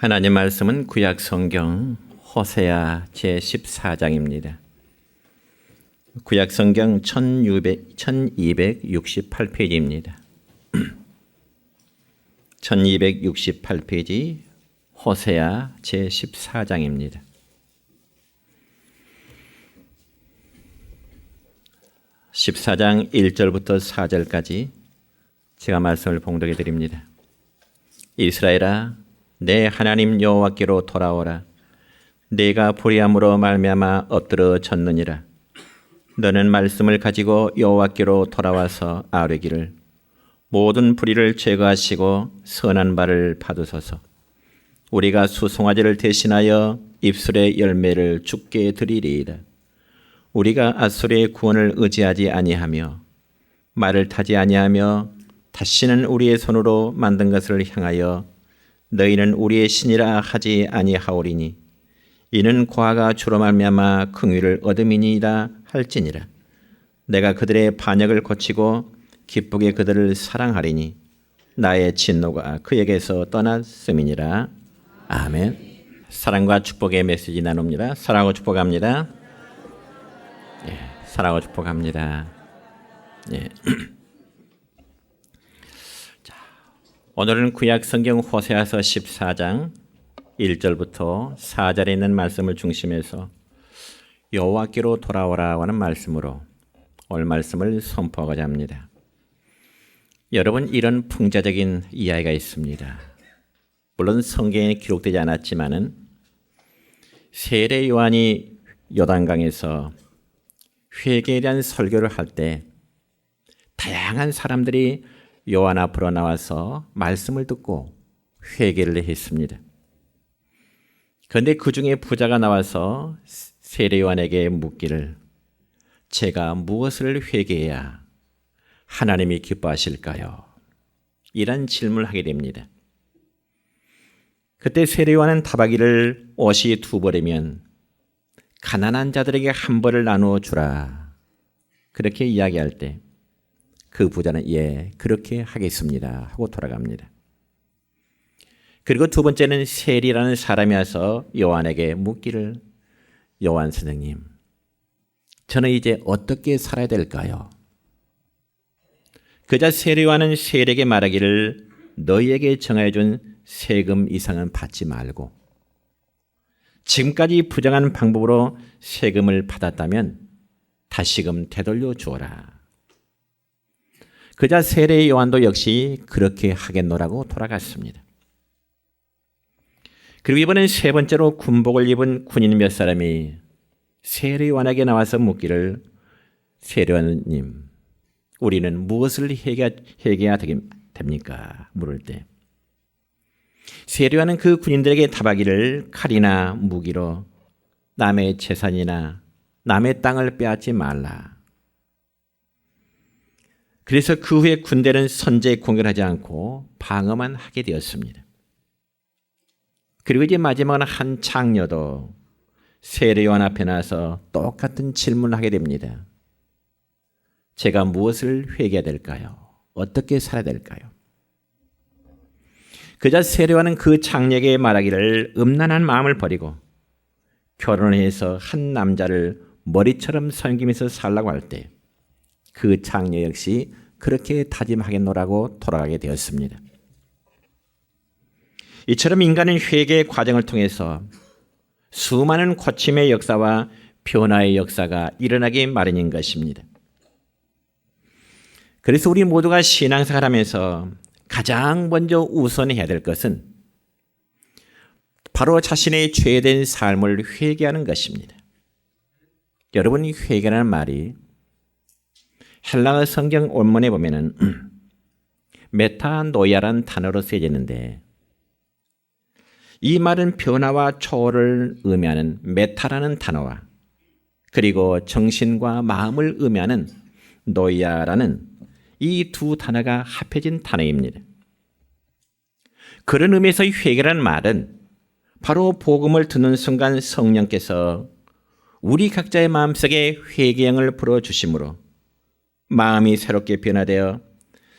하나님 말씀은 구약 성경 호세아 제14장입니다. 구약 성경 1268페이지입니다. 1268페이지 호세아 제14장입니다. (14장) 1절부터 4절까지 제가 말씀을 봉독해 드립니다. 이스라엘아, 내 하나님 여호와께로 돌아오라. 내가 불의함으로 말미암아 엎드러 졌느니라. 너는 말씀을 가지고 여호와께로 돌아와서 아뢰기를, 모든 불의를 제거하시고 선한 바를 받으소서. 우리가 수송아지를 대신하여 입술의 열매를 주께 드리리이다. 우리가 앗소리의 구원을 의지하지 아니하며 말을 타지 아니하며 다시는 우리의 손으로 만든 것을 향하여 너희는 우리의 신이라 하지 아니하오리니 이는 고아가 주로 말미암아 긍휼을 얻음이니이다 할지니라. 내가 그들의 반역을 고치고 기쁘게 그들을 사랑하리니 나의 진노가 그에게서 떠났음이니라. 아멘. 사랑과 축복의 메시지 나눕니다. 사랑하고 축복합니다. 사랑하고 축복합니다. 오늘은 구약 성경 호세아서 14장 1절부터 4절에 있는 말씀을 중심해서 여호와께로 돌아오라고 하는 말씀으로 오늘 말씀을 선포하고자 합니다. 여러분, 이런 풍자적인 이야기가 있습니다. 물론 성경에 기록되지 않았지만은 세례 요한이 요단강에서 회개에 대한 설교를 할 때 다양한 사람들이 요한 앞으로 나와서 말씀을 듣고 회개를 했습니다. 그런데 그 중에 부자가 나와서 세례 요한에게 묻기를, 제가 무엇을 회개해야 하나님이 기뻐하실까요? 이런 질문을 하게 됩니다. 그때 세례 요한은 답하기를, 옷이 2벌이면 가난한 자들에게 1벌을 나누어 주라. 그렇게 이야기할 때 그 부자는 그렇게 하겠습니다 하고 돌아갑니다. 그리고 두 번째는 세리라는 사람이 와서 요한에게 묻기를, 요한 선생님, 저는 이제 어떻게 살아야 될까요? 그자 세리 요한은 세리에게 말하기를, 너희에게 정하여 준 세금 이상은 받지 말고 지금까지 부정한 방법으로 세금을 받았다면 다시금 되돌려 주어라. 그자 세례 요한도 역시 그렇게 하겠노라고 돌아갔습니다. 그리고 이번엔 세 번째로 군복을 입은 군인 몇 사람이 세례 요한에게 나와서 묻기를, 세례 요한님, 우리는 무엇을 회개해야 됩니까? 물을 때 세례 요한은 그 군인들에게 답하기를, 칼이나 무기로 남의 재산이나 남의 땅을 빼앗지 말라. 그래서 그 후에 군대는 선제 공격하지 않고 방어만 하게 되었습니다. 그리고 이제 마지막으로 한 창녀도 세례 요한 앞에 나와서 똑같은 질문을 하게 됩니다. 제가 무엇을 회개해야 될까요? 어떻게 살아야 될까요? 그자 세례 요한은 그 창녀에게 말하기를, 음란한 마음을 버리고 결혼을 해서 한 남자를 머리처럼 섬기면서 살라고 할 때 그 창녀 역시 그렇게 다짐하겠노라고 돌아가게 되었습니다. 이처럼 인간은 회개의 과정을 통해서 수많은 고침의 역사와 변화의 역사가 일어나기 마련인 것입니다. 그래서 우리 모두가 신앙생활 하면서 가장 먼저 우선해야 될 것은 바로 자신의 죄된 삶을 회개하는 것입니다. 여러분, 이 회개라는 말이 헬라어 성경 원문에 보면은 메타노이아라는 단어로 쓰여져 있는데, 이 말은 변화와 초월을 의미하는 메타라는 단어와 그리고 정신과 마음을 의미하는 노이아라는 이 두 단어가 합해진 단어입니다. 그런 의미에서 회개라는 말은 바로 복음을 듣는 순간 성령께서 우리 각자의 마음속에 회개형을 불어주심으로 마음이 새롭게 변화되어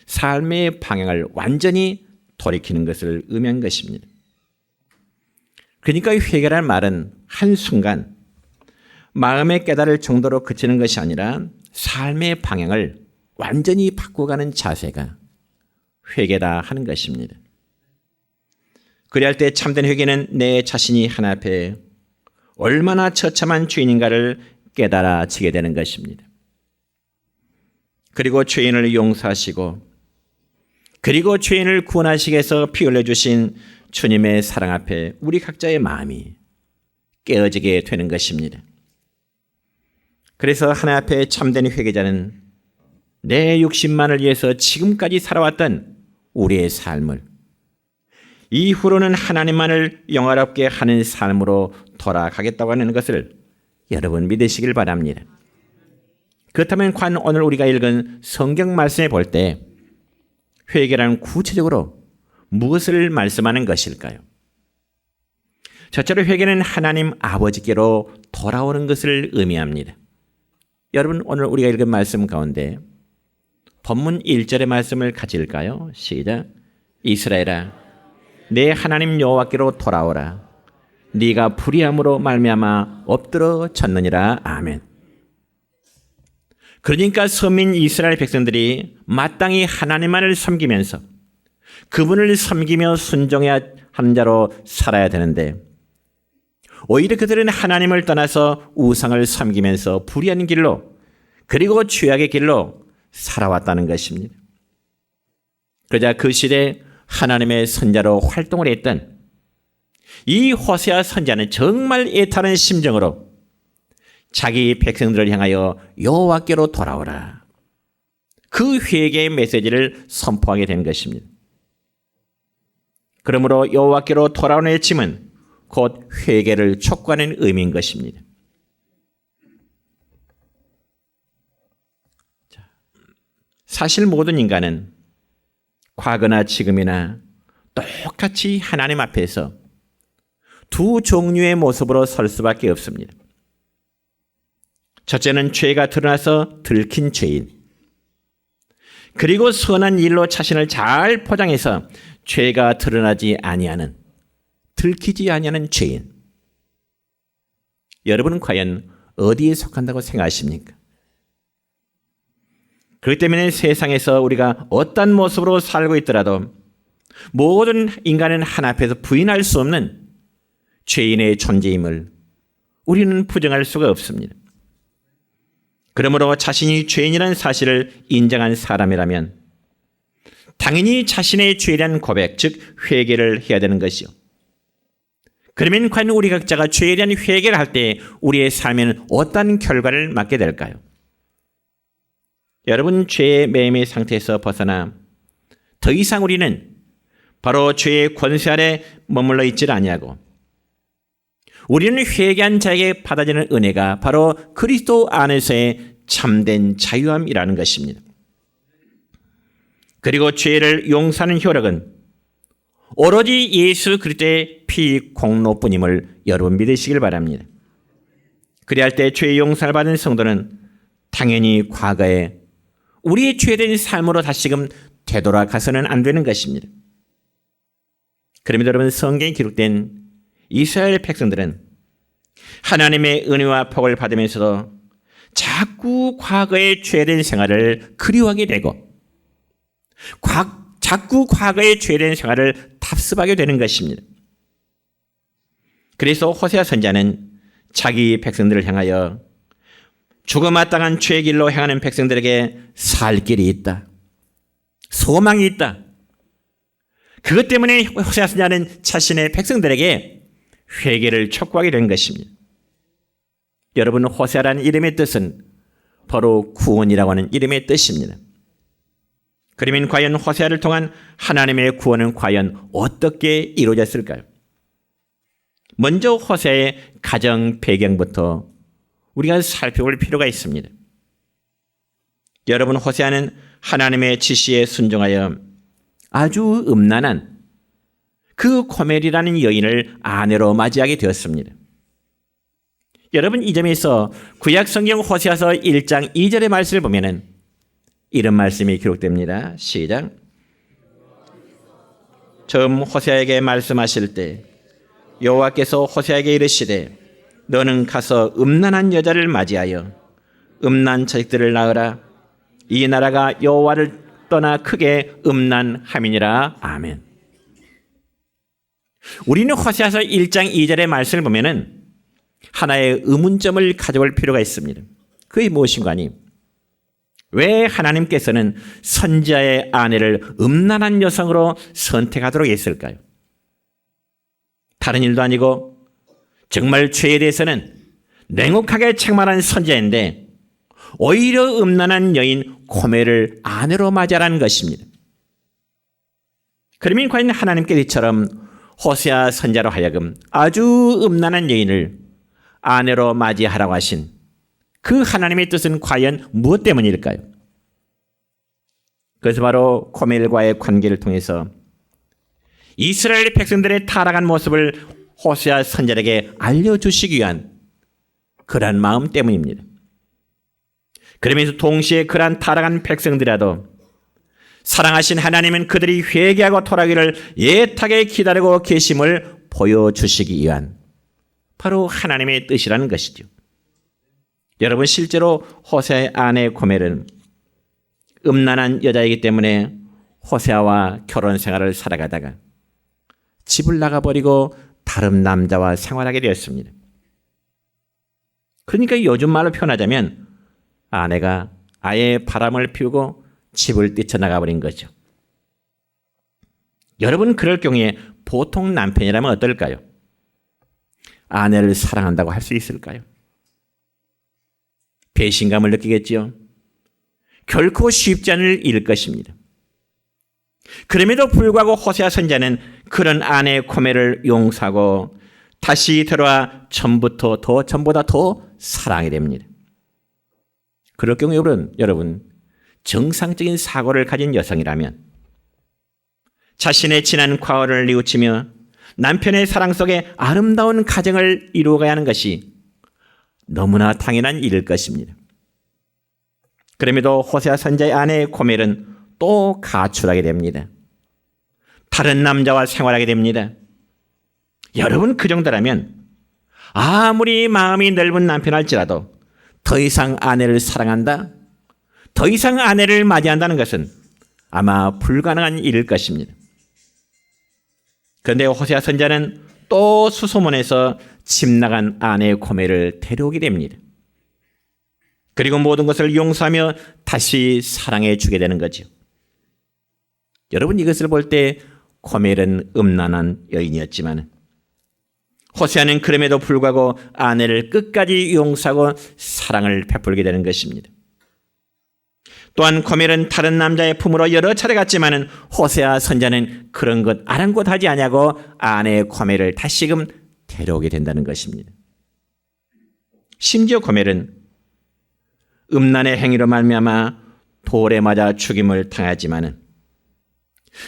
삶의 방향을 완전히 돌이키는 것을 의미한 것입니다. 그러니까 회개라는 말은 한순간 마음의 깨달을 정도로 그치는 것이 아니라 삶의 방향을 완전히 바꿔가는 자세가 회개다 하는 것입니다. 그리할 때 참된 회개는 내 자신이 하나님 앞에 얼마나 처참한 죄인인가를 깨달아지게 되는 것입니다. 그리고 죄인을 용서하시고 그리고 죄인을 구원하시기 위해서 피 흘려주신 주님의 사랑 앞에 우리 각자의 마음이 깨어지게 되는 것입니다. 그래서 하나님 앞에 참된 회개자는 내 육신만을 위해서 지금까지 살아왔던 우리의 삶을 이후로는 하나님만을 영화롭게 하는 삶으로 돌아가겠다고 하는 것을 여러분 믿으시길 바랍니다. 그렇다면 과연 오늘 우리가 읽은 성경 말씀에 볼 때 회개라는 구체적으로 무엇을 말씀하는 것일까요? 첫째로 회개는 하나님 아버지께로 돌아오는 것을 의미합니다. 여러분 오늘 우리가 읽은 말씀 가운데 본문 1절의 말씀을 가질까요? 시작. 이스라엘아 내 하나님 여호와께로 돌아오라. 네가 불의함으로 말미암아 엎드러졌느니라. 아멘. 그러니까 서민 이스라엘 백성들이 마땅히 하나님만을 섬기면서 그분을 섬기며 순종해야 하는 자로 살아야 되는데 오히려 그들은 하나님을 떠나서 우상을 섬기면서 불의한 길로 그리고 죄악의 길로 살아왔다는 것입니다. 그러자 그 시대에 하나님의 선자로 활동을 했던 이 호세아 선자는 정말 애타는 심정으로 자기 백성들을 향하여 여호와께로 돌아오라. 그 회개의 메시지를 선포하게 된 것입니다. 그러므로 여호와께로 돌아오는 외침은 곧 회개를 촉구하는 의미인 것입니다. 사실 모든 인간은 과거나 지금이나 똑같이 하나님 앞에서 두 종류의 모습으로 설 수밖에 없습니다. 첫째는 죄가 드러나서 들킨 죄인, 그리고 선한 일로 자신을 잘 포장해서 죄가 드러나지 아니하는, 들키지 아니하는 죄인. 여러분은 과연 어디에 속한다고 생각하십니까? 그렇기 때문에 세상에서 우리가 어떤 모습으로 살고 있더라도 모든 인간은 하나 앞에서 부인할 수 없는 죄인의 존재임을 우리는 부정할 수가 없습니다. 그러므로 자신이 죄인이라는 사실을 인정한 사람이라면 당연히 자신의 죄에 대한 고백, 즉 회개를 해야 되는 것이요. 그러면 과연 우리 각자가 죄에 대한 회개를 할 때 우리의 삶에는 어떤 결과를 맞게 될까요? 여러분, 죄의 매임의 상태에서 벗어나 더 이상 우리는 바로 죄의 권세 아래 머물러 있지 아니하고 우리는 회개한 자에게 받아지는 은혜가 바로 그리스도 안에서의 참된 자유함이라는 것입니다. 그리고 죄를 용서하는 효력은 오로지 예수 그리스도의 피 공로뿐임을 여러분 믿으시길 바랍니다. 그리할 때 죄의 용서를 받은 성도는 당연히 과거에 우리의 죄된 삶으로 다시금 되돌아가서는 안 되는 것입니다. 그러면 여러분, 성경에 기록된 이스라엘 백성들은 하나님의 은혜와 복을 받으면서도 자꾸 과거의 죄된 생활을 그리워하게 되고 자꾸 과거의 죄된 생활을 답습하게 되는 것입니다. 그래서 호세아 선지자는 자기 백성들을 향하여 죽어마땅한 죄의 길로 행하는 백성들에게 살 길이 있다, 소망이 있다. 그것 때문에 호세아 선지자는 자신의 백성들에게 회개를 촉구하게 된 것입니다. 여러분, 호세아라는 이름의 뜻은 바로 구원이라고 하는 이름의 뜻입니다. 그러면 과연 호세아를 통한 하나님의 구원은 과연 어떻게 이루어졌을까요? 먼저 호세아의 가정 배경부터 우리가 살펴볼 필요가 있습니다. 여러분, 호세아는 하나님의 지시에 순종하여 아주 음란한 그 고멜이라는 여인을 아내로 맞이하게 되었습니다. 여러분, 이 점에서 구약성경 호세아서 1장 2절의 말씀을 보면은 이런 말씀이 기록됩니다. 시작. 처음 호세아에게 말씀하실 때 여호와께서 호세아에게 이르시되 너는 가서 음란한 여자를 맞이하여 음란 자식들을 낳으라. 이 나라가 여호와를 떠나 크게 음란함이니라. 아멘. 우리는 호세아서 1장 2절의 말씀을 보면은 하나의 의문점을 가져올 필요가 있습니다. 그게 무엇인가 하니 왜 하나님께서는 선지자의 아내를 음란한 여성으로 선택하도록 했을까요? 다른 일도 아니고 정말 죄에 대해서는 냉혹하게 책망한 선지자인데 오히려 음란한 여인 고멜을 아내로 맞이하라는 것입니다. 그러면 과연 하나님께서 이처럼 호세아 선지자로 하여금 아주 음란한 여인을 아내로 맞이하라고 하신 그 하나님의 뜻은 과연 무엇 때문일까요? 그래서 바로 고멜과의 관계를 통해서 이스라엘 백성들의 타락한 모습을 호세아 선지자에게 알려주시기 위한 그러한 마음 때문입니다. 그러면서 동시에 그러한 타락한 백성들이라도 사랑하신 하나님은 그들이 회개하고 돌아오기를 애타게 기다리고 계심을 보여주시기 위한 바로 하나님의 뜻이라는 것이죠. 여러분, 실제로 호세아의 아내 고멜은 음란한 여자이기 때문에 호세아와 결혼 생활을 살아가다가 집을 나가버리고 다른 남자와 생활하게 되었습니다. 그러니까 요즘 말로 표현하자면 아내가 아예 바람을 피우고 집을 뛰쳐나가버린 거죠. 여러분, 그럴 경우에 보통 남편이라면 어떨까요? 아내를 사랑한다고 할 수 있을까요? 배신감을 느끼겠지요. 결코 쉽지 않을 일일 것입니다. 그럼에도 불구하고 호세아 선지자는 그런 아내 고멜을 용서하고 다시 돌아와 전보다 더 사랑하게 됩니다. 그럴 경우 여러분 정상적인 사고를 가진 여성이라면 자신의 지난 과거를 뉘우치며 남편의 사랑 속에 아름다운 가정을 이루어가야 하는 것이 너무나 당연한 일일 것입니다. 그럼에도 호세아 선지자의 아내 고멜은 또 가출하게 됩니다. 다른 남자와 생활하게 됩니다. 여러분, 그 정도라면 아무리 마음이 넓은 남편할지라도 더 이상 아내를 사랑한다, 더 이상 아내를 맞이한다는 것은 아마 불가능한 일일 것입니다. 그런데 호세아 선지자는 또 수소문에서 집 나간 아내 고멜을 데려오게 됩니다. 그리고 모든 것을 용서하며 다시 사랑해 주게 되는 거죠. 여러분, 이것을 볼 때 고멜은 음란한 여인이었지만 호세아는 그럼에도 불구하고 아내를 끝까지 용서하고 사랑을 베풀게 되는 것입니다. 또한 고멜은 다른 남자의 품으로 여러 차례 갔지만 호세아 선지자는 그런 것 아랑곳하지 아니하고 아내 고멜을 다시금 데려오게 된다는 것입니다. 심지어 고멜은 음란의 행위로 말미암아 돌에 맞아 죽임을 당하지만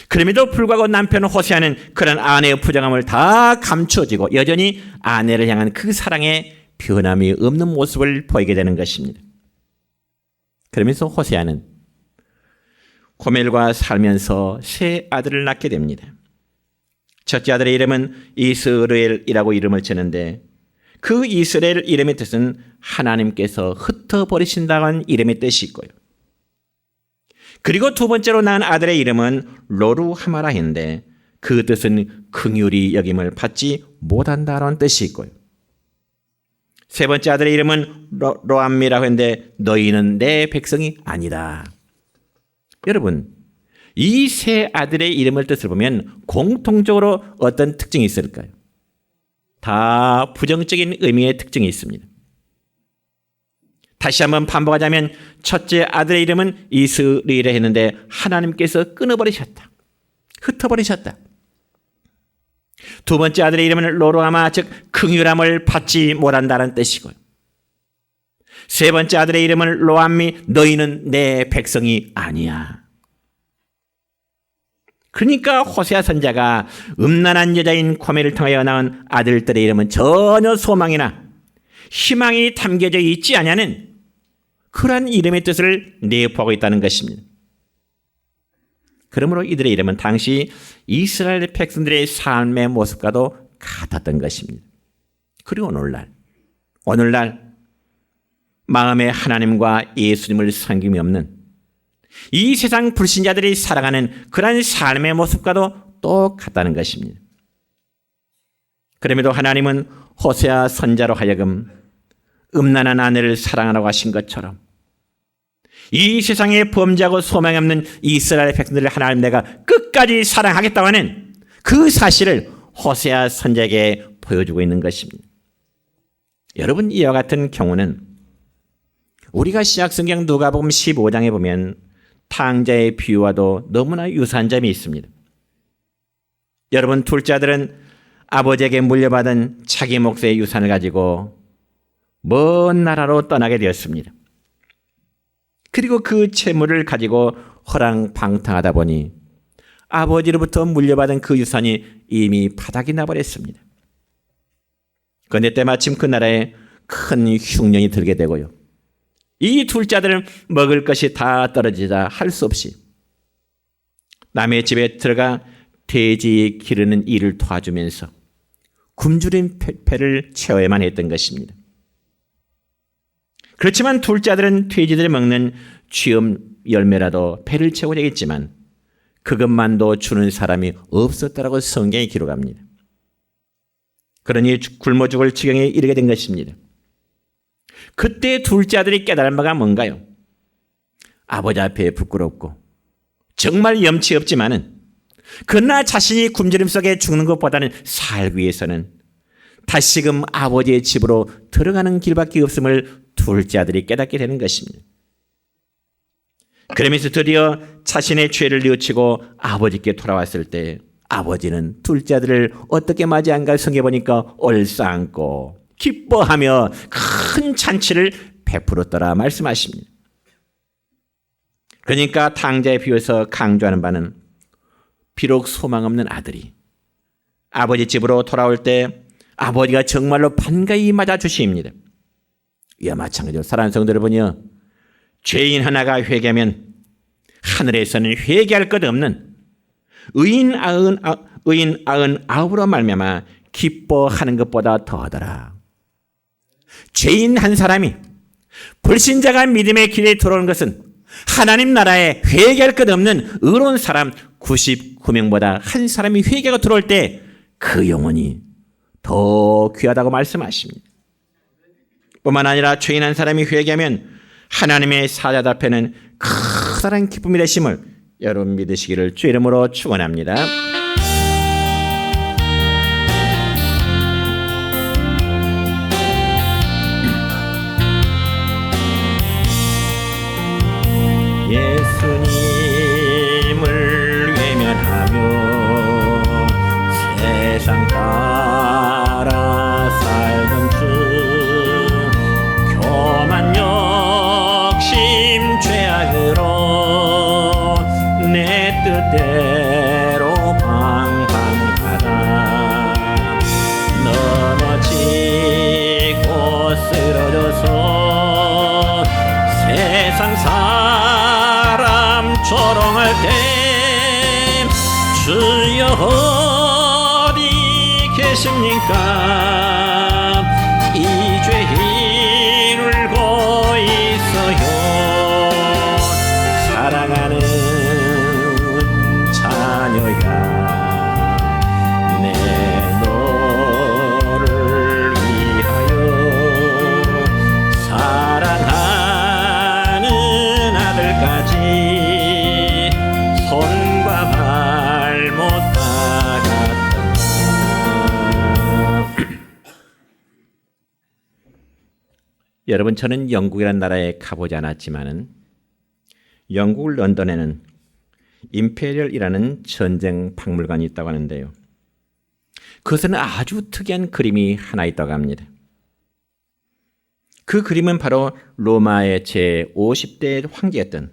그럼에도 불구하고 남편 호세아는 그런 아내의 부정함을 다 감추어지고 여전히 아내를 향한 그 사랑에 변함이 없는 모습을 보이게 되는 것입니다. 그러면서 호세아는 고멜과 살면서 세 아들을 낳게 됩니다. 첫째 아들의 이름은 이스라엘이라고 이름을 지는데 그 이스라엘 이름의 뜻은 하나님께서 흩어버리신다는 이름의 뜻이 있고요. 그리고 두 번째로 낳은 아들의 이름은 로루하마라인데 그 뜻은 긍휼히 여김을 받지 못한다는 뜻이 있고요. 세 번째 아들의 이름은 로암미라고 했는데 너희는 내 백성이 아니다. 여러분, 이 세 아들의 이름을 뜻을 보면 공통적으로 어떤 특징이 있을까요? 다 부정적인 의미의 특징이 있습니다. 다시 한번 반복하자면 첫째 아들의 이름은 이스라엘이라 했는데 하나님께서 끊어버리셨다. 흩어버리셨다. 두 번째 아들의 이름은 로로아마, 즉 긍휼함을 받지 못한다는 뜻이고요. 세 번째 아들의 이름은 로암미, 너희는 내 백성이 아니야. 그러니까 호세아 선지자가 음란한 여자인 고멜을 통하여 낳은 아들들의 이름은 전혀 소망이나 희망이 담겨져 있지 않냐는 그러한 이름의 뜻을 내포하고 있다는 것입니다. 그러므로 이들의 이름은 당시 이스라엘 백성들의 삶의 모습과도 같았던 것입니다. 그리고 오늘날 마음에 하나님과 예수님을 섬김이 없는 이 세상 불신자들이 살아가는 그런 삶의 모습과도 똑같다는 것입니다. 그럼에도 하나님은 호세아 선자로 하여금 음란한 아내를 사랑하라고 하신 것처럼 이 세상에 범죄하고 소망이 없는 이스라엘 백성들을 하나님 내가 끝까지 사랑하겠다고 하는 그 사실을 호세아 선자에게 보여주고 있는 것입니다. 여러분, 이와 같은 경우는 우리가 신약성경 누가복음 15장에 보면 탕자의 비유와도 너무나 유사한 점이 있습니다. 여러분, 둘째 아들은 아버지에게 물려받은 자기 몫의 유산을 가지고 먼 나라로 떠나게 되었습니다. 그리고 그 채무를 가지고 허랑방탕하다 보니 아버지로부터 물려받은 그 유산이 이미 바닥이 나버렸습니다. 그런데 때마침 그 나라에 큰 흉년이 들게 되고요. 이 둘째 아들은 먹을 것이 다 떨어지자 할 수 없이 남의 집에 들어가 돼지 기르는 일을 도와주면서 굶주린 배를 채워야만 했던 것입니다. 그렇지만 둘째 아들은 돼지들이 먹는 쥐엄 열매라도 배를 채우려 했지만 그것만도 주는 사람이 없었다라고 성경에 기록합니다. 그러니 굶어 죽을 지경에 이르게 된 것입니다. 그때 둘째 아들이 깨달은 바가 뭔가요? 아버지 앞에 부끄럽고 정말 염치 없지만은 그러나 자신이 굶주림 속에 죽는 것보다는 살기 위해서는 다시금 아버지의 집으로 들어가는 길밖에 없음을 둘째 아들이 깨닫게 되는 것입니다. 그러면서 드디어 자신의 죄를 뉘우치고 아버지께 돌아왔을 때 아버지는 둘째 아들을 어떻게 맞이한가 성경에 보니까 얼싸안고 기뻐하며 큰 잔치를 베풀었더라 말씀하십니다. 그러니까 탕자에 비유해서 강조하는 바는 비록 소망 없는 아들이 아버지 집으로 돌아올 때 아버지가 정말로 반가이 맞아주십니다. 이와 마찬가지로 사랑하는 성도 여러분이요, 죄인 하나가 회개하면 하늘에서는 회개할 것 없는 의인 99으로 말미암아 기뻐하는 것보다 더하더라. 죄인 한 사람이 불신자가 믿음의 길에 들어오는 것은 하나님 나라에 회개할 것 없는 의로운 사람 99명보다 한 사람이 회개가 들어올 때 그 영혼이 더 귀하다고 말씀하십니다. 뿐만 아니라 죄인 한 사람이 회개하면 하나님의 사자들 앞에는 커다란 기쁨이 되심을 여러분 믿으시기를 주 이름으로 축원합니다. 예수님을 외면하며 세상 따라 살던 중 교만 욕심 죄악으로 내 뜻대로 방황하다 넘어지고 쓰러져서 세상 사람 조롱할 때 주여 어디 계십니까? 이 죄인 울고 있어요. 사랑하는 자녀야 내 너를 위하여 사랑하는 아들까지 손과 발못 닿았다. 여러분, 저는 영국이라는 나라에 가보지 않았지만은 영국 런던에는 임페리얼이라는 전쟁 박물관이 있다고 하는데요. 그것은 아주 특이한 그림이 하나 있다고 합니다. 그 그림은 바로 로마의 제50대 황제였던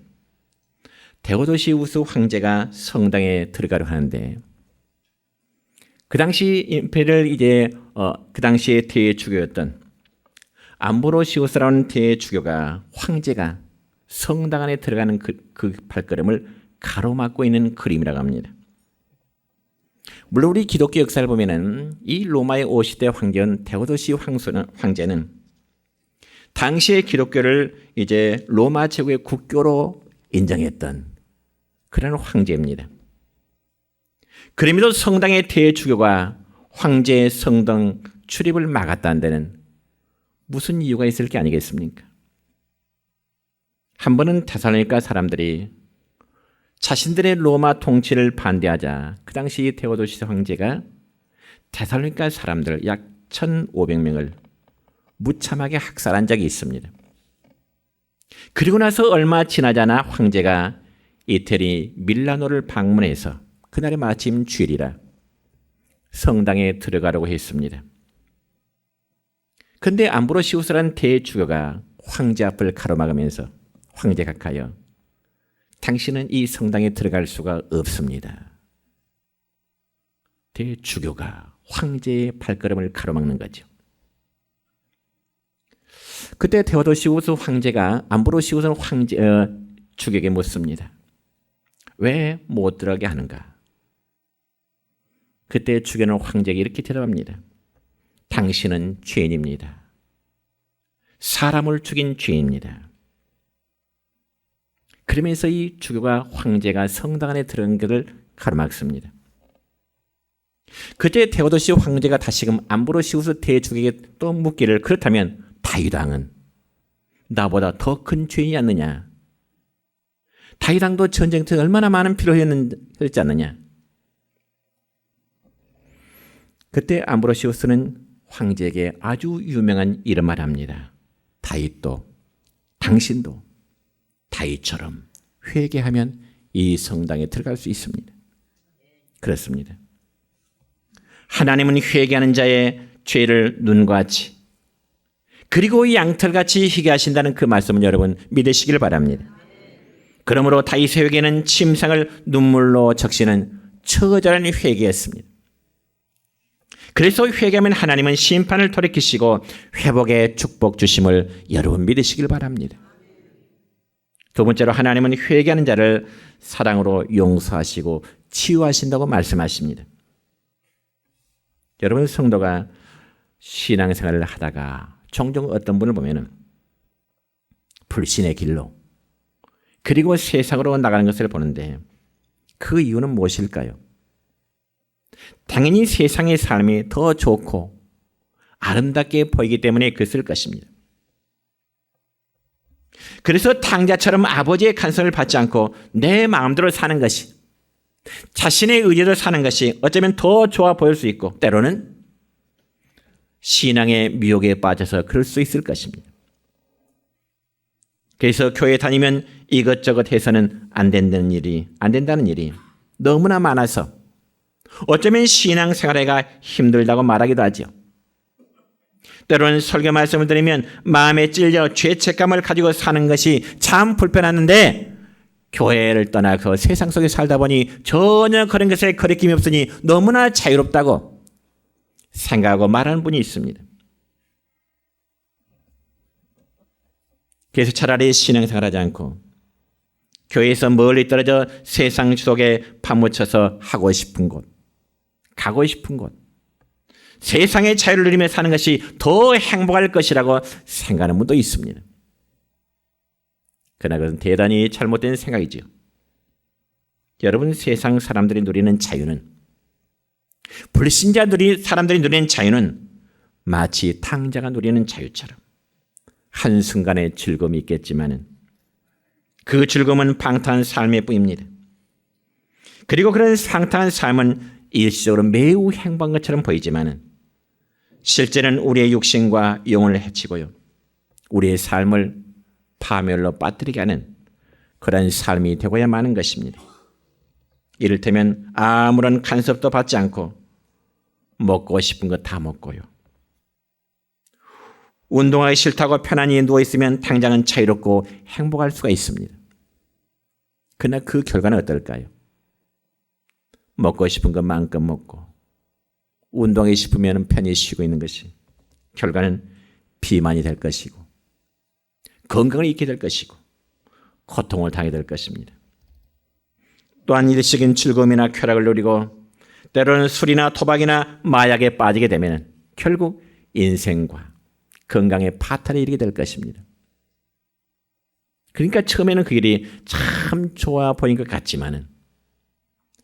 데오도시우스 황제가 성당에 들어가려 하는데 그 당시 임페리얼 그 당시의 대주교였던 암브로시우스라는 대주교가 황제가 성당 안에 들어가는 그 발걸음을 가로막고 있는 그림이라고 합니다. 물론 우리 기독교 역사를 보면은 이 로마의 5시대 황제인 데오도시 황제는 당시의 기독교를 이제 로마 제국의 국교로 인정했던 그런 황제입니다. 그럼에도 성당의 대주교가 황제의 성당 출입을 막았다는 데는 무슨 이유가 있을 게 아니겠습니까? 한 번은 데살로니가 사람들이 자신들의 로마 통치를 반대하자 그 당시 데오도시스 황제가 데살로니가 사람들 약 1,500명을 무참하게 학살한 적이 있습니다. 그리고 나서 얼마 지나지 않아 황제가 이태리 밀라노를 방문해서 그날이 마침 주일이라 성당에 들어가려고 했습니다. 그런데 암브로시우스라는 대주교가 황제 앞을 가로막으면서 황제가 가여 당신은 이 성당에 들어갈 수가 없습니다. 대주교가 황제의 발걸음을 가로막는 거죠. 그때 데오도시우스 황제가 암브로시우스 주교에게 묻습니다. 왜 못 들어가게 하는가? 그때 주교는 황제에게 이렇게 대답합니다. 당신은 죄인입니다. 사람을 죽인 죄인입니다. 그러면서 이 주교가 황제가 성당 안에 들어간 것을 가로막습니다. 그때 데오도시 황제가 다시금 암브로시우스 대주교에게 또 묻기를 그렇다면 다윗 왕은 나보다 더 큰 죄인이 않느냐? 다윗 왕도 전쟁터에 얼마나 많은 피를 흘렸지 않느냐? 그때 암브로시우스는 황제에게 아주 유명한 이런 말을 합니다. 다윗도 당신도 다윗처럼 회개하면 이 성당에 들어갈 수 있습니다. 그렇습니다. 하나님은 회개하는 자의 죄를 눈과 같이 그리고 양털같이 희게 하신다는 그 말씀을 여러분 믿으시길 바랍니다. 그러므로 다윗의 회개는 침상을 눈물로 적시는 처절한 회개였습니다. 그래서 회개하면 하나님은 심판을 돌이키시고 회복의 축복 주심을 여러분 믿으시길 바랍니다. 두 번째로 하나님은 회개하는 자를 사랑으로 용서하시고 치유하신다고 말씀하십니다. 여러분 성도가 신앙생활을 하다가 종종 어떤 분을 보면은 불신의 길로 그리고 세상으로 나가는 것을 보는데 그 이유는 무엇일까요? 당연히 세상의 삶이 더 좋고 아름답게 보이기 때문에 그랬을 것입니다. 그래서 당자처럼 아버지의 간섭을 받지 않고 내 마음대로 사는 것이 자신의 의지로 사는 것이 어쩌면 더 좋아 보일 수 있고 때로는 신앙의 미혹에 빠져서 그럴 수 있을 것입니다. 그래서 교회 다니면 이것저것 해서는 안 된다는 일이 너무나 많아서 어쩌면 신앙생활에가 힘들다고 말하기도 하죠. 때로는 설교 말씀을 들으면 마음에 찔려 죄책감을 가지고 사는 것이 참 불편하는데 교회를 떠나서 세상 속에 살다 보니 전혀 그런 것에 거리낌이 없으니 너무나 자유롭다고 생각하고 말하는 분이 있습니다. 그래서 차라리 신앙생활하지 않고 교회에서 멀리 떨어져 세상 속에 파묻혀서 하고 싶은 곳, 가고 싶은 곳, 세상의 자유를 누리며 사는 것이 더 행복할 것이라고 생각하는 분도 있습니다. 그러나 그것은 대단히 잘못된 생각이지요. 여러분 세상 사람들이 누리는 자유는 사람들이 누리는 자유는 마치 탕자가 누리는 자유처럼 한순간의 즐거움이 있겠지만은 그 즐거움은 방탕한 삶일 뿐입니다. 그리고 그런 방탕한 삶은 일시적으로 매우 행복한 것처럼 보이지만은 실제는 우리의 육신과 영혼을 해치고요. 우리의 삶을 파멸로 빠뜨리게 하는 그런 삶이 되고야 마는 것입니다. 이를테면 아무런 간섭도 받지 않고 먹고 싶은 거 다 먹고요. 운동하기 싫다고 편안히 누워있으면 당장은 자유롭고 행복할 수가 있습니다. 그러나 그 결과는 어떨까요? 먹고 싶은 것 마음껏 먹고 운동하기 싶으면 편히 쉬고 있는 것이 결과는 비만이 될 것이고 건강을 잃게 될 것이고 고통을 당하게 될 것입니다. 또한 일시적인 즐거움이나 쾌락을 누리고 때로는 술이나 토박이나 마약에 빠지게 되면 결국 인생과 건강에 파탄이 이르게 될 것입니다. 그러니까 처음에는 그 길이 참 좋아 보인 것 같지만은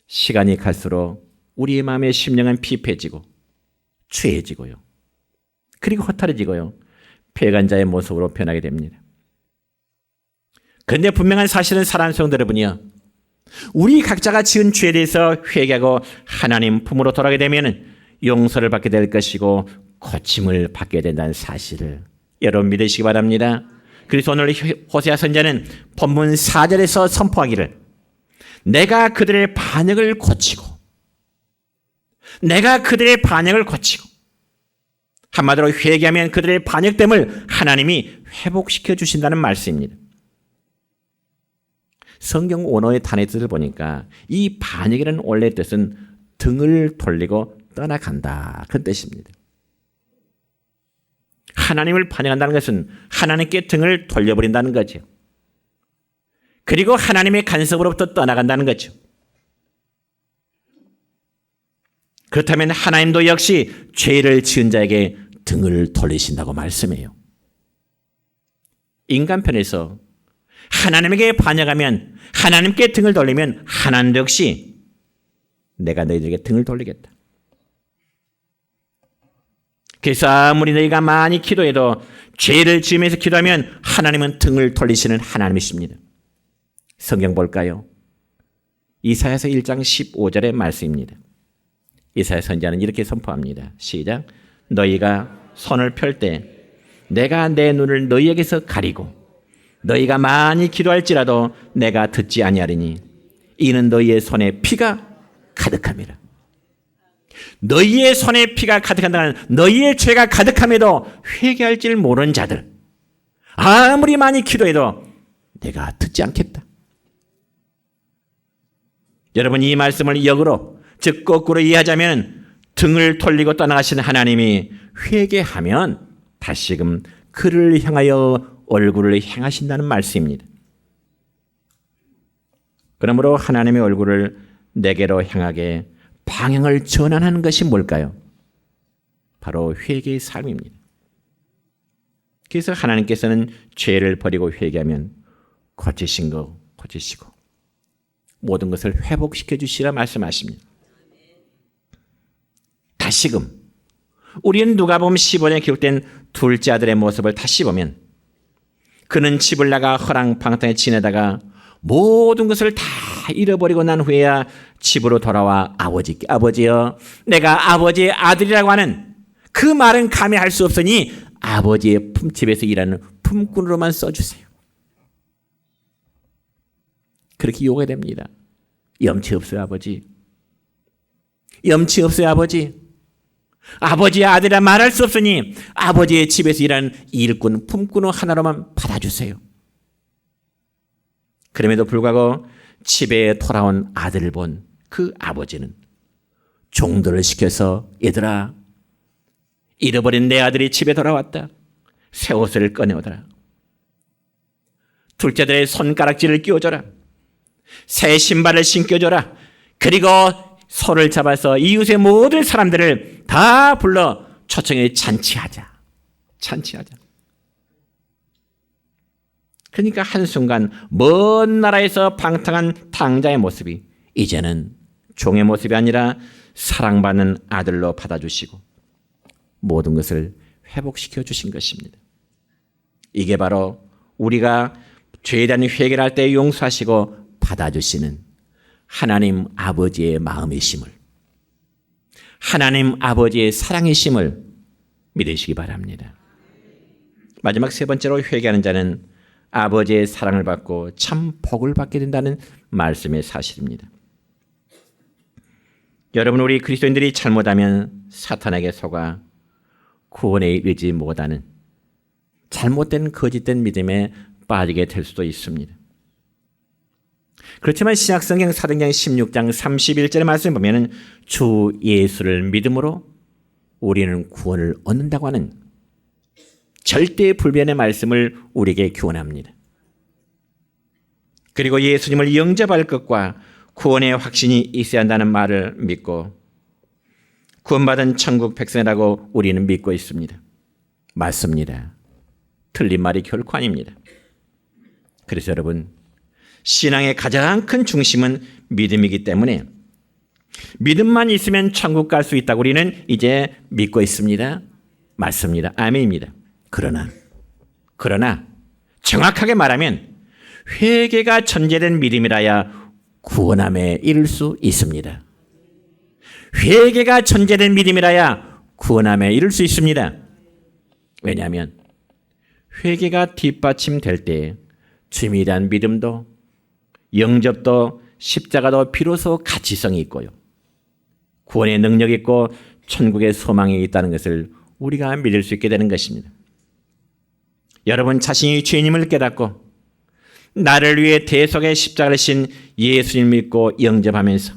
시간이 갈수록 우리의 마음의 심령은 피폐해지고 추해지고요. 그리고 허탈해지고요. 폐간자의 모습으로 변하게 됩니다. 그런데 분명한 사실은 사랑하는 성도 여러분이요. 우리 각자가 지은 죄에 대해서 회개하고 하나님 품으로 돌아가게 되면 용서를 받게 될 것이고 고침을 받게 된다는 사실을 여러분 믿으시기 바랍니다. 그래서 오늘 호세아 선지자는 본문 4절에서 선포하기를 내가 그들의 반역을 고치고 한마디로 회개하면 그들의 반역됨을 하나님이 회복시켜 주신다는 말씀입니다. 성경 원어의 단의 뜻을 보니까 이 반역이라는 원래 뜻은 등을 돌리고 떠나간다 그런 뜻입니다. 하나님을 반역한다는 것은 하나님께 등을 돌려버린다는 거죠. 그리고 하나님의 간섭으로부터 떠나간다는 거죠. 그렇다면 하나님도 역시 죄를 지은 자에게 등을 돌리신다고 말씀해요. 인간편에서 하나님에게 반역하면 하나님께 등을 돌리면 하나님도 역시 내가 너희들에게 등을 돌리겠다. 그래서 아무리 너희가 많이 기도해도 죄를 지으면서 기도하면 하나님은 등을 돌리시는 하나님이십니다. 성경 볼까요? 이사야서 1장 15절의 말씀입니다. 이사야 선지자는 이렇게 선포합니다. 시작. 너희가 손을 펼 때 내가 내 눈을 너희에게서 가리고 너희가 많이 기도할지라도 내가 듣지 아니하리니 이는 너희의 손에 피가 가득함이라. 너희의 손에 피가 가득한다는 너희의 죄가 가득함에도 회개할 줄 모르는 자들 아무리 많이 기도해도 내가 듣지 않겠다. 여러분 이 말씀을 역으로 즉 거꾸로 이해하자면 등을 돌리고 떠나가시는 하나님이 회개하면 다시금 그를 향하여 얼굴을 향하신다는 말씀입니다. 그러므로 하나님의 얼굴을 내게로 향하게 방향을 전환하는 것이 뭘까요? 바로 회개의 삶입니다. 그래서 하나님께서는 죄를 버리고 회개하면 고치신 거 고치시고 모든 것을 회복시켜 주시라 말씀하십니다. 다시금 우리는 누가복음 15장에 기록된 둘째 아들의 모습을 다시 보면 그는 집을 나가 허랑방탕에 지내다가 모든 것을 다 잃어버리고 난 후에야 집으로 돌아와 아버지여 내가 아버지의 아들이라고 하는 그 말은 감히 할 수 없으니 아버지의 품집에서 일하는 품꾼으로만 써주세요. 그렇게 요구가 됩니다. 염치 없어요 아버지. 염치 없어요 아버지. 아버지의 아들이라 말할 수 없으니 아버지의 집에서 일하는 일꾼 품꾼 하나로만 받아주세요. 그럼에도 불구하고 집에 돌아온 아들을 본 그 아버지는 종들을 시켜서 얘들아 잃어버린 내 아들이 집에 돌아왔다. 새 옷을 꺼내오더라. 둘째들의 손가락질을 끼워줘라. 새 신발을 신겨줘라. 그리고 소를 잡아서 이웃의 모든 사람들을 다 불러 초청해 잔치하자. 그러니까 한순간 먼 나라에서 방탕한 탕자의 모습이 이제는 종의 모습이 아니라 사랑받는 아들로 받아주시고 모든 것을 회복시켜 주신 것입니다. 이게 바로 우리가 죄에 대한 회개를 할 때 용서하시고 받아주시는 하나님 아버지의 마음이심을, 하나님 아버지의 사랑이심을 믿으시기 바랍니다. 마지막 세 번째로 회개하는 자는 아버지의 사랑을 받고 참 복을 받게 된다는 말씀의 사실입니다. 여러분 우리 그리스도인들이 잘못하면 사탄에게 속아 구원에 이르지 못하는 잘못된 거짓된 믿음에 빠지게 될 수도 있습니다. 그렇지만 신약성경 사도행전 16장 31절의 말씀을 보면 주 예수를 믿음으로 우리는 구원을 얻는다고 하는 절대 불변의 말씀을 우리에게 교훈합니다. 그리고 예수님을 영접할 것과 구원의 확신이 있어야 한다는 말을 믿고 구원받은 천국 백성이라고 우리는 믿고 있습니다. 맞습니다. 틀린 말이 결코 아닙니다. 그래서 여러분, 신앙의 가장 큰 중심은 믿음이기 때문에 믿음만 있으면 천국 갈 수 있다고 우리는 이제 믿고 있습니다. 맞습니다. 아멘입니다. 그러나 정확하게 말하면 회개가 전제된 믿음이라야 구원함에 이를 수 있습니다. 회개가 전제된 믿음이라야 구원함에 이를 수 있습니다. 왜냐하면 회개가 뒷받침될 때 주님에 대한 믿음도 영접도 십자가도 비로소 가치성이 있고요. 구원의 능력이 있고 천국의 소망이 있다는 것을 우리가 믿을 수 있게 되는 것입니다. 여러분 자신이 죄인임을 깨닫고 나를 위해 대속의 십자가를 신 예수님을 믿고 영접하면서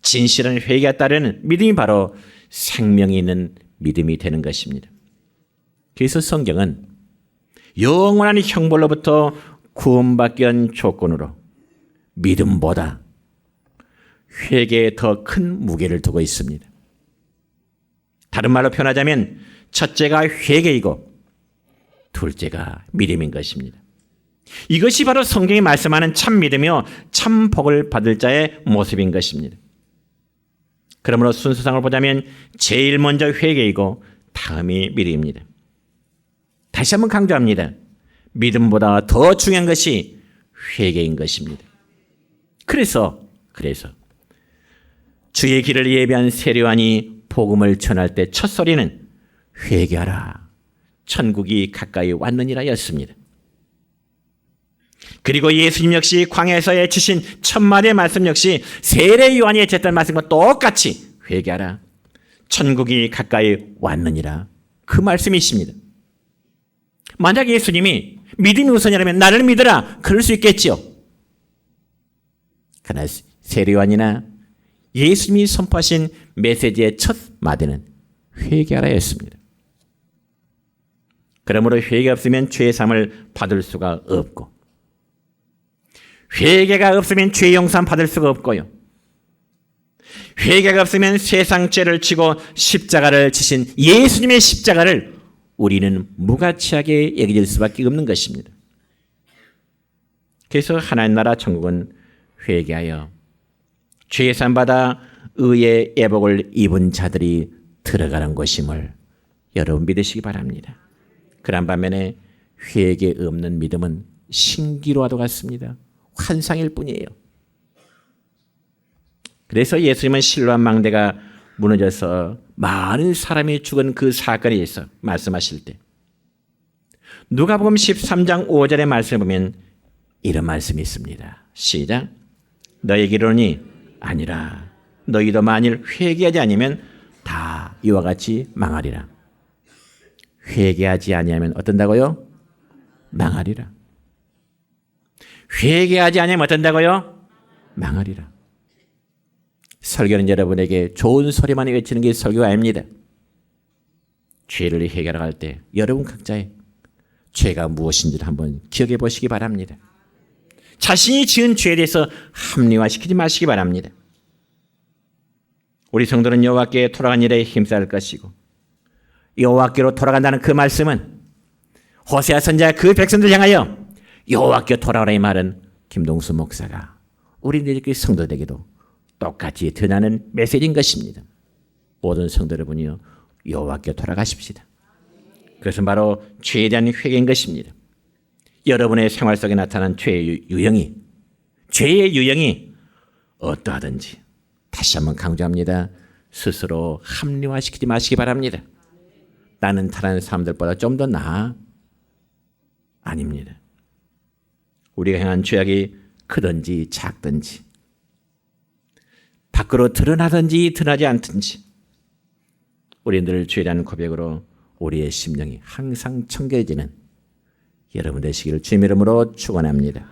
진실한 회개에 따르는 믿음이 바로 생명이 있는 믿음이 되는 것입니다. 그래서 성경은 영원한 형벌로부터 구원받기 위한 조건으로 믿음보다 회개에 더 큰 무게를 두고 있습니다. 다른 말로 표현하자면 첫째가 회개이고 둘째가 믿음인 것입니다. 이것이 바로 성경이 말씀하는 참 믿음이요 참 복을 받을 자의 모습인 것입니다. 그러므로 순서상을 보자면 제일 먼저 회개이고 다음이 믿음입니다. 다시 한번 강조합니다. 믿음보다 더 중요한 것이 회개인 것입니다. 그래서 주의 길을 예비한 세례요한이 복음을 전할 때 첫 소리는 회개하라 천국이 가까이 왔느니라 였습니다. 그리고 예수님 역시 광야에서 외치신 첫 마디의 말씀 역시 세례요한이 외쳤던 말씀과 똑같이 회개하라 천국이 가까이 왔느니라 그 말씀이십니다. 만약 예수님이 믿음이 우선이라면 나를 믿으라 그럴 수 있겠지요. 그러나 세례요한이나 예수님이 선포하신 메시지의 첫 마디는 회개하라 였습니다. 그러므로 회개가 없으면 죄의 삶을 받을 수가 없고 회개가 없으면 죄 용서 받을 수가 없고요. 회개가 없으면 세상 죄를 지고 십자가를 지신 예수님의 십자가를 우리는 무가치하게 여길 수밖에 없는 것입니다. 그래서 하나님 나라 천국은 회개하여 죄 사함받아 의의 애복을 입은 자들이 들어가는 것임을 여러분 믿으시기 바랍니다. 그런 반면에 회개 없는 믿음은 신기로와도 같습니다. 환상일 뿐이에요. 그래서 예수님은 실로암 망대가 무너져서 많은 사람이 죽은 그 사건에 대해서 말씀하실 때 누가복음 13장 5절의 말씀을 보면 이런 말씀이 있습니다. 시작. 너희에게 이르노니 아니라 너희도 만일 회개하지 아니하면 다 이와 같이 망하리라. 회개하지 아니하면 어떤다고요? 망하리라. 회개하지 아니하면 어떤다고요? 망하리라. 설교는 여러분에게 좋은 소리만 외치는 게 설교가 아닙니다. 죄를 해결하러 갈 때 여러분 각자의 죄가 무엇인지를 한번 기억해 보시기 바랍니다. 자신이 지은 죄에 대해서 합리화시키지 마시기 바랍니다. 우리 성도는 여호와께 돌아간 일에 힘써야 할 것이고 여호와께로 돌아간다는 그 말씀은 호세아 선지자 그 백성들 향하여 여호와께 돌아오라 이 말은 김동수 목사가 우리들 성도들에게도 똑같이 전하는 메시지인 것입니다. 모든 성도 여러분이요 여호와께 돌아가십시다. 그것은 바로 죄에 대한 회개인 것입니다. 여러분의 생활 속에 나타난 죄의 유형이 어떠하든지 다시 한번 강조합니다. 스스로 합리화시키지 마시기 바랍니다. 나는 다른 사람들보다 좀 더 나아? 아닙니다. 우리가 행한 죄악이 크든지 작든지 밖으로 드러나든지 드러나지 않든지 우리 늘 죄에 대한 고백으로 우리의 심령이 항상 청결해지는 여러분 되시기를 주님의 이름으로 축원합니다.